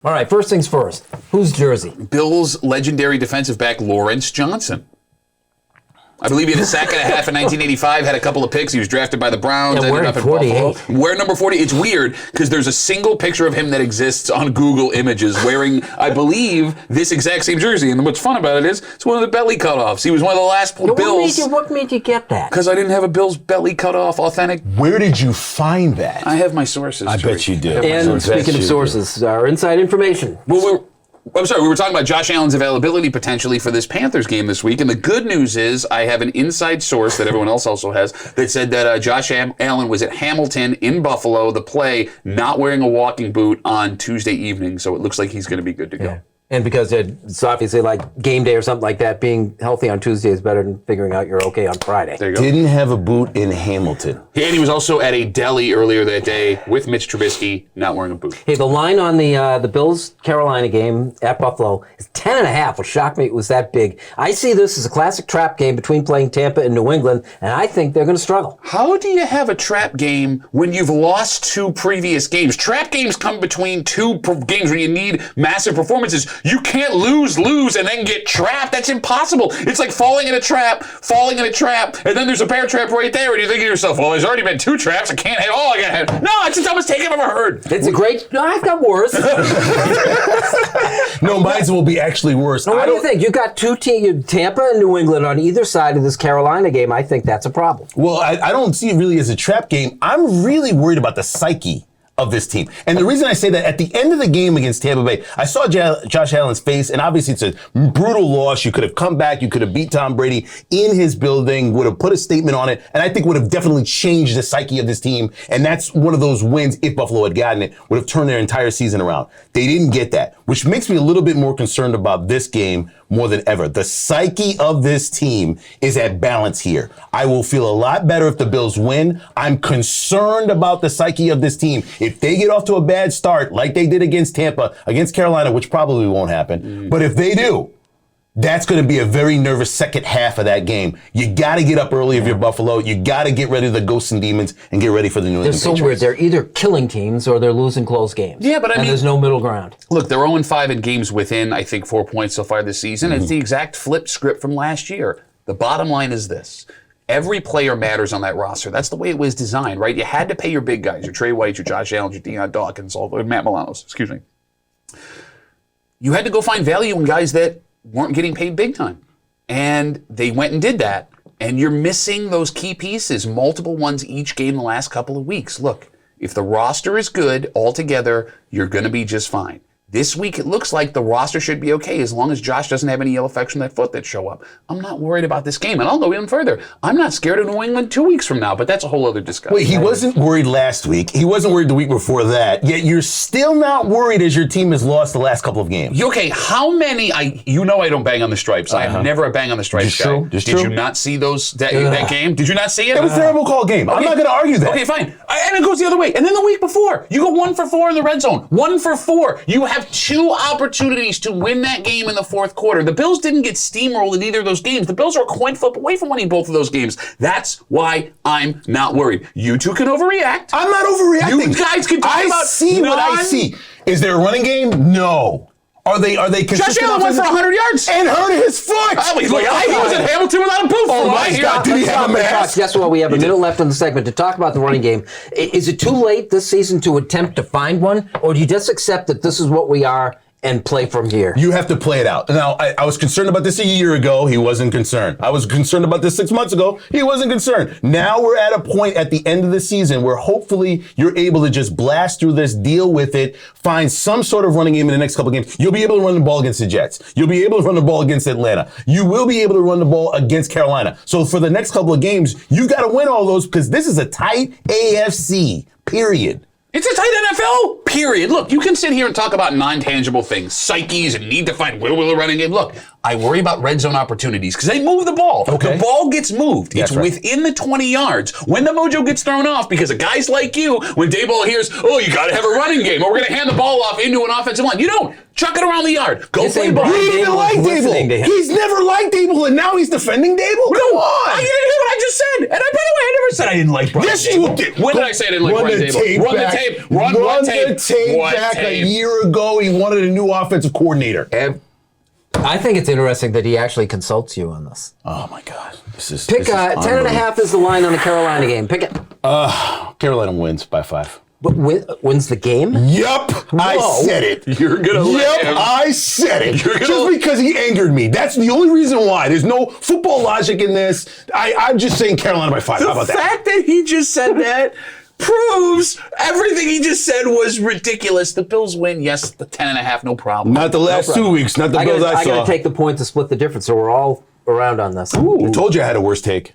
All right, first things first. Whose jersey? Bills' legendary defensive back, Lawrence Johnson. I believe he had a sack and a half in 1985, had a couple of picks. He was drafted by the Browns. Yeah, wearing 48. Wearing number 40. It's weird because there's a single picture of him that exists on Google Images wearing, I believe, this exact same jersey. And what's fun about it is it's one of the belly cutoffs. He was one of the last Bills. What made you get that? Because I didn't have a Bills belly cutoff authentic. Where did you find that? I have my sources. I bet you did. And speaking of sources, our inside information. Well, we were talking about Josh Allen's availability potentially for this Panthers game this week, and the good news is I have an inside source that everyone else also has that said that Josh Allen was at Hamilton in Buffalo, the play, not wearing a walking boot on Tuesday evening, so it looks like he's going to be good to go. Yeah. And because it's obviously like game day or something like that, being healthy on Tuesday is better than figuring out you're okay on Friday. There you go. Didn't have a boot in Hamilton. And he was also at a deli earlier that day with Mitch Trubisky, not wearing a boot. Hey, the line on the Bills-Carolina game at Buffalo is 10.5, which shocked me it was that big. I see this as a classic trap game between playing Tampa and New England, and I think they're going to struggle. How do you have a trap game when you've lost 2 previous games? Trap games come between 2 games when you need massive performances. You can't lose, and then get trapped. That's impossible. It's like falling in a trap, and then there's a bear trap right there, and you think to yourself, well, there's already been 2 traps. I can't hit all I got. No, it's the dumbest take I've ever heard. It's a great... No, I've got worse. No, mine will be actually worse. What do you think? You got 2 teams, Tampa and New England, on either side of this Carolina game. I think that's a problem. Well, I don't see it really as a trap game. I'm really worried about the psyche of this team. And the reason I say that, at the end of the game against Tampa Bay, I saw Josh Allen's face, and obviously it's a brutal loss. You could have come back. You could have beat Tom Brady in his building, would have put a statement on it, and I think would have definitely changed the psyche of this team. And that's one of those wins, if Buffalo had gotten it, would have turned their entire season around. They didn't get that, which makes me a little bit more concerned about this game more than ever. The psyche of this team is at balance here. I will feel a lot better if the Bills win. I'm concerned about the psyche of this team. If they get off to a bad start, like they did against Tampa, against Carolina, which probably won't happen, but if they do, that's going to be a very nervous second half of that game. You got to get up early if you're Buffalo. You got to get rid of the ghosts and demons and get ready for the New England Patriots. They're so weird. They're either killing teams or they're losing close games. Yeah, but I mean, there's no middle ground. Look, they're 0-5 in games within, I think, 4 points so far this season. It's the exact flip script from last year. The bottom line is this. Every player matters on that roster. That's the way it was designed, right? You had to pay your big guys, your Trey White, your Josh Allen, your Deion Dawkins, Matt Milanos, excuse me. You had to go find value in guys that weren't getting paid big time. And they went and did that. And you're missing those key pieces, multiple ones each game the last couple of weeks. Look, if the roster is good altogether, you're going to be just fine. This week, it looks like the roster should be okay as long as Josh doesn't have any ill effects from that foot that show up. I'm not worried about this game, and I'll go even further. I'm not scared of New England 2 weeks from now, but that's a whole other discussion. Wait, he wasn't worried last week. He wasn't worried the week before that. Yet you're still not worried as your team has lost the last couple of games. Okay, how many? I don't bang on the stripes. I am never a bang on the stripes guy. Did you not see that game? Did you not see it? It was a terrible call game. Okay. I'm not going to argue that. Okay, fine. And it goes the other way. And then the week before, you go 1 for 4 in the red zone. 1 for 4. You have 2 opportunities to win that game in the fourth quarter. The Bills didn't get steamrolled in either of those games. The Bills are a coin flip away from winning both of those games. That's why I'm not worried. You two can overreact. I'm not overreacting. You guys can talk about... I see what I see. Is there a running game? No. Are they consistent? Josh Allen went for 100 yards. And hurt his foot. He was at Hamilton without a boot. Oh, my God. Did he have a mask? Guess what? We have a minute left in the segment to talk about the running game. Is it too late this season to attempt to find one? Or do you just accept that this is what we are and play from here? You have to play it out. Now, I was concerned about this a year ago. He wasn't concerned. I was concerned about this 6 months ago. He wasn't concerned. Now we're at a point at the end of the season where hopefully you're able to just blast through this, deal with it, find some sort of running game in the next couple of games. You'll be able to run the ball against the Jets. You'll be able to run the ball against Atlanta. You will be able to run the ball against Carolina. So for the next couple of games, you got to win all those because this is a tight AFC, period. It's a tight NFL, period. Look, you can sit here and talk about non-tangible things, psyches, and need to find will a running game. Look, I worry about red zone opportunities because they move the ball. Okay. The ball gets moved. That's it's right. within the 20 yards. When the mojo gets thrown off, because of guys like you, when Dayball hears, oh, you got to have a running game, or we're going to hand the ball off into an offensive line. You don't. Chuck it around the yard. Go You're play saying ball. He Brian didn't even Dable like was listening to Dable. him. He's never liked Dable, and now he's defending Dable? Come on. You didn't hear what I just said. And by the way, I never said I didn't like Brian Yes, Dable. you did. When did I say I didn't like Run Brian the Dable? tape Run back. the tape. Run what tape? the tape What back tape? a year ago. He wanted a new offensive coordinator. I think it's interesting that he actually consults you on this. Oh my God, this is Pick this is 10.5 is the line on the Carolina game. Pick it. Carolina wins by 5. But wins the game? Yup, I said it. You're gonna let him. I said it. You're gonna- Just because he angered me. That's the only reason why. There's no football logic in this. I'm just saying Carolina by 5. How about The that? fact that he just said that proves everything he just said was ridiculous. The Bills win. Yes, the 10.5, no problem. Not the last 2 weeks. Not the Bills I I saw. got to take the point to split the difference, so we're all around on this. I told you I had a worse take.